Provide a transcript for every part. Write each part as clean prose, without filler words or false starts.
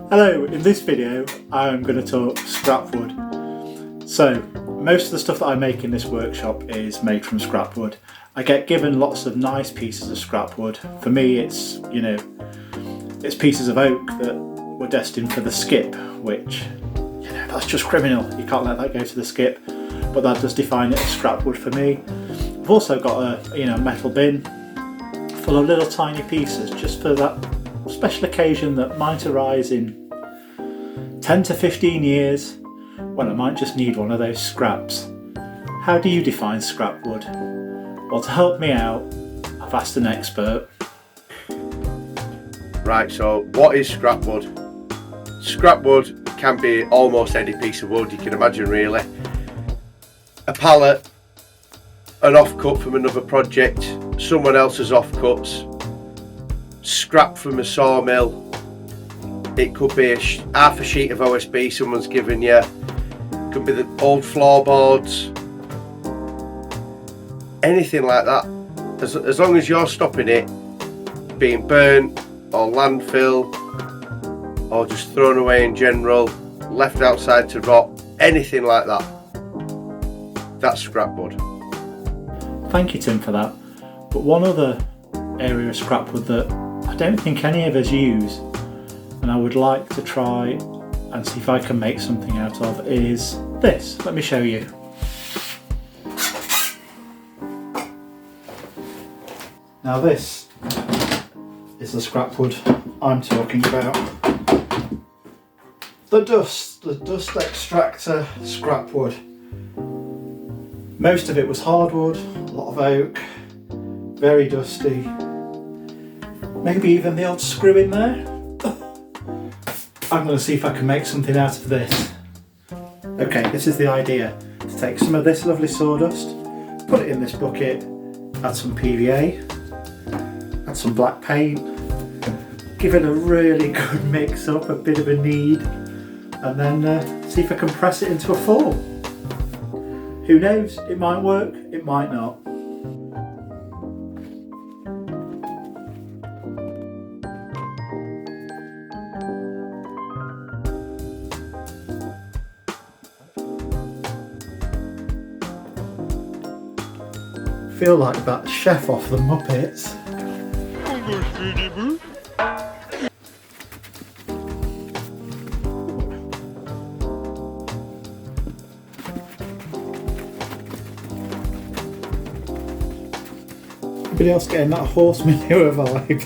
Hello, in this video I'm going to talk scrapwood. So most of the stuff that I make in this workshop is made from scrapwood. I get given lots of nice pieces of scrapwood. For me it's, it's pieces of oak that were destined for the skip, which, that's just criminal. You can't let that go to the skip, but that does define it as scrapwood for me. I've also got a metal bin full of little tiny pieces just for that special occasion that might arise in 10 to 15 years when I might just need one of those scraps. How do you define scrapwood? Well, to help me out, I've asked an expert. Right, so what is scrapwood? Scrapwood can be almost any piece of wood you can imagine, really. A pallet, an offcut from another project, someone else's offcuts, scrap from a sawmill. It could be half a sheet of OSB someone's given you. It could be the old floorboards. Anything like that. As long as you're stopping it being burnt or landfill or just thrown away in general, left outside to rot, anything like that. That's scrapwood. Thank you, Tim, for that. But one other area of scrapwood that I don't think any of us use, and I would like to try and see if I can make something out of, is this. Let me show you. Now this is the scrapwood I'm talking about. The dust extractor scrapwood. Most of it was hardwood, a lot of oak, very dusty. Maybe even the odd screw in there. I'm going to see if I can make something out of this. Okay, this is the idea. To take some of this lovely sawdust, put it in this bucket, add some PVA, add some black paint, give it a really good mix up, a bit of a knead, and then see if I can press it into a form. Who knows, it might work, it might not. Feel like that chef off the Muppets. Anybody else getting that horse manure vibe?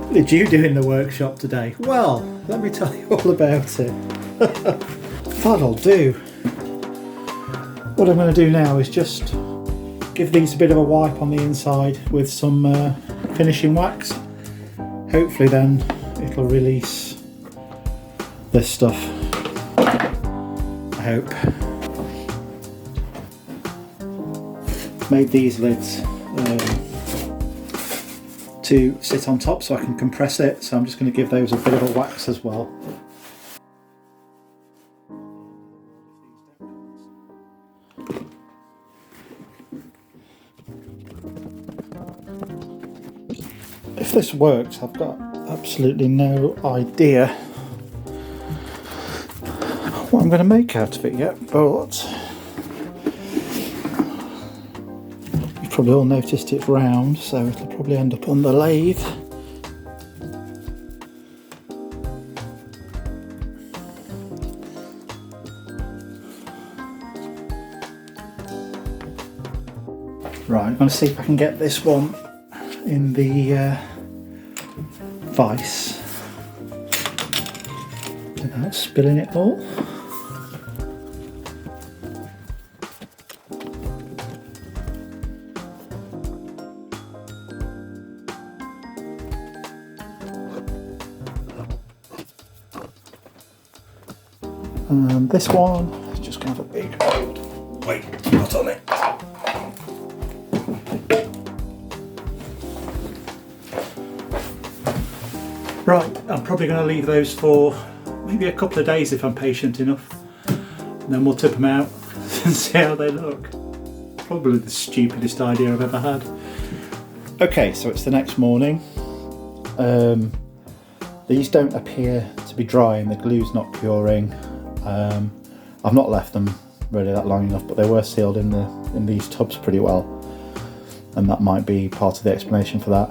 What did you do in the workshop today? Well, let me tell you all about it. That'll do. What I'm going to do now is just give these a bit of a wipe on the inside with some finishing wax. Hopefully then it'll release this stuff. I hope. Made these lids to sit on top so I can compress it, so I'm just going to give those a bit of a wax as well. If this works, I've got absolutely no idea what I'm going to make out of it yet, but you've probably all noticed it's round, so it'll probably end up on the lathe. Right, I'm going to see if I can get this one in the vice without spilling it all. And this one is just going to have a big old weight nut on it. Right, I'm probably going to leave those for maybe a couple of days if I'm patient enough, and then we'll tip them out and see how they look. Probably the stupidest idea I've ever had. Okay, so it's the next morning. These don't appear to be drying, the glue's not curing. I've not left them really that long enough, but they were sealed in these tubs pretty well, and that might be part of the explanation for that.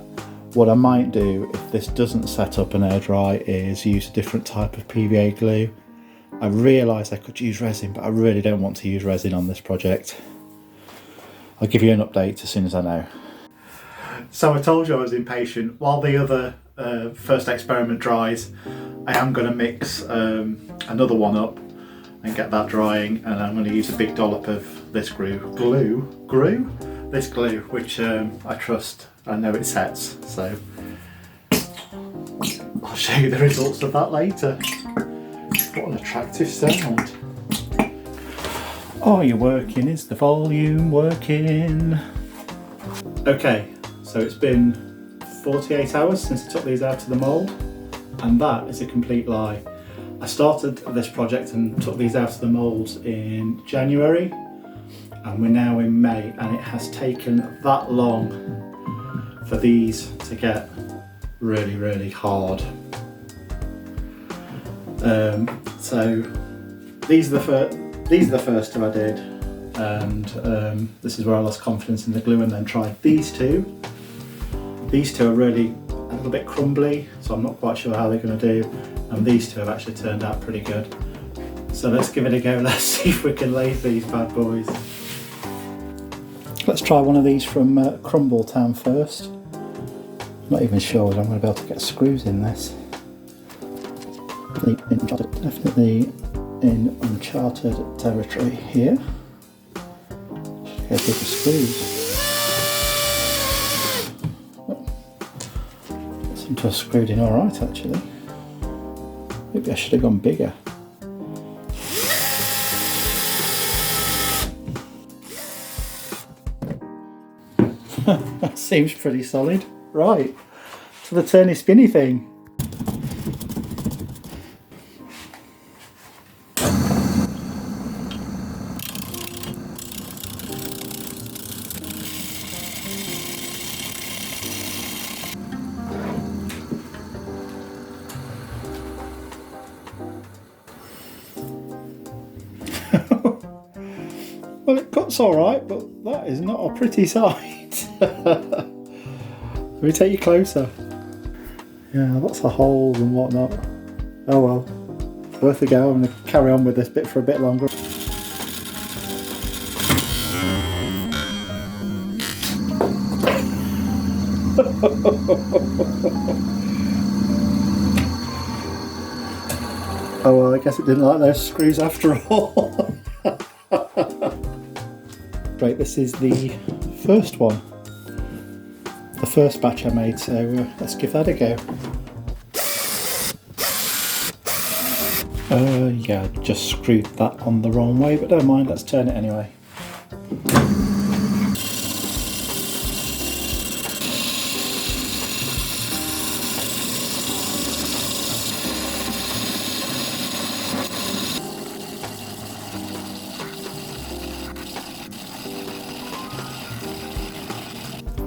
What I might do if this doesn't set up and air dry is use a different type of PVA glue. I realise I could use resin, but I really don't want to use resin on this project. I'll give you an update as soon as I know. So I told you I was impatient. While the other first experiment dries, I am going to mix another one up and get that drying, and I'm going to use a big dollop of this glue, which I trust. I know it sets, so I'll show you the results of that later. What an attractive sound. Are you working? Is the volume working? Okay, so it's been 48 hours since I took these out of the mould, and that is a complete lie. I started this project and took these out of the moulds in January, and we're now in May, and it has taken that long for these to get really, really hard. So these are the first two I did, and this is where I lost confidence in the glue and then tried these two. These two are really a little bit crumbly, so I'm not quite sure how they're going to do, and these two have actually turned out pretty good. So let's give it a go. Let's see if we can lathe these bad boys. Let's try one of these from Crumbletown first. I'm not even sure whether I'm going to be able to get screws in this. Definitely in uncharted territory here. Should get bigger screws. Seem to have screwed in alright actually. Maybe I should have gone bigger. That seems pretty solid. Right, to the turny spinny thing. Well, it cuts alright, but that is not a pretty sight. Let me take you closer. Yeah, lots of holes and whatnot. Oh well, worth a go. I'm going to carry on with this bit for a bit longer. Oh well, I guess it didn't like those screws after all. Right, this is the first one. The first batch I made, so let's give that a go. Yeah, I just screwed that on the wrong way, but don't mind, let's turn it anyway.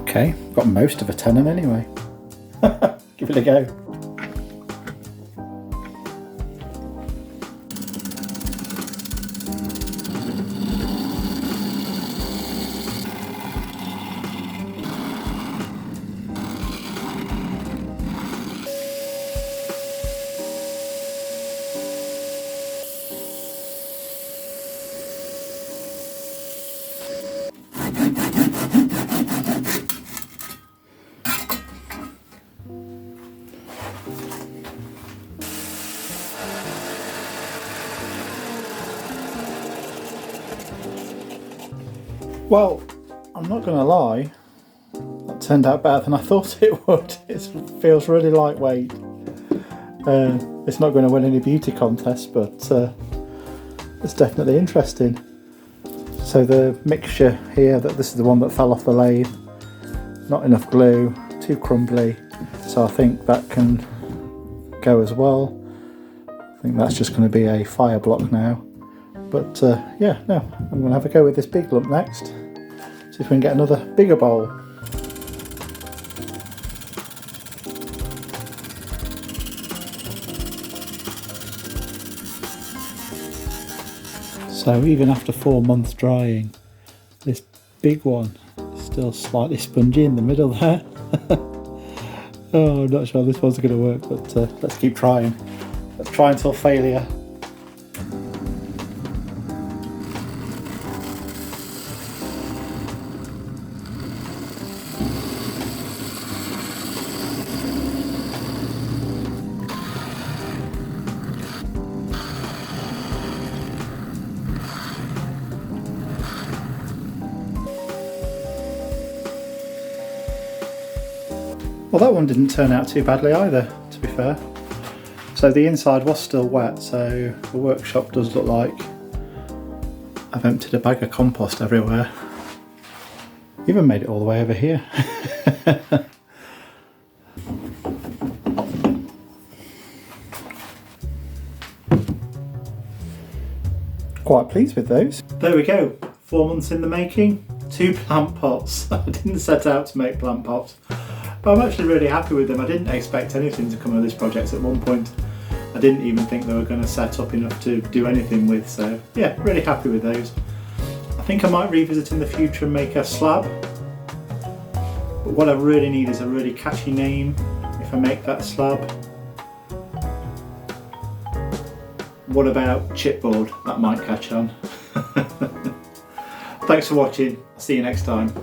Okay, got most of a tenon anyway. Give it a go. Well, I'm not going to lie, that turned out better than I thought it would. It feels really lightweight. It's not going to win any beauty contests, but it's definitely interesting. So the mixture here, this is the one that fell off the lathe. Not enough glue, too crumbly, so I think that can go as well. I think that's just going to be a fire block now. But yeah, no, I'm going to have a go with this big lump next. See if we can get another bigger bowl. So even after 4 months drying, this big one is still slightly spongy in the middle there. Oh, I'm not sure this one's going to work, but let's keep trying. Let's try until failure. Well, that one didn't turn out too badly either, to be fair. So the inside was still wet, so the workshop does look like I've emptied a bag of compost everywhere. Even made it all the way over here. Quite pleased with those. There we go, 4 months in the making, 2 plant pots. I didn't set out to make plant pots, but I'm actually really happy with them. I didn't expect anything to come of this project at one point. I didn't even think they were going to set up enough to do anything with, so yeah, really happy with those. I think I might revisit in the future and make a slab, but what I really need is a really catchy name if I make that slab. What about chipboard? That might catch on. Thanks for watching, I'll see you next time.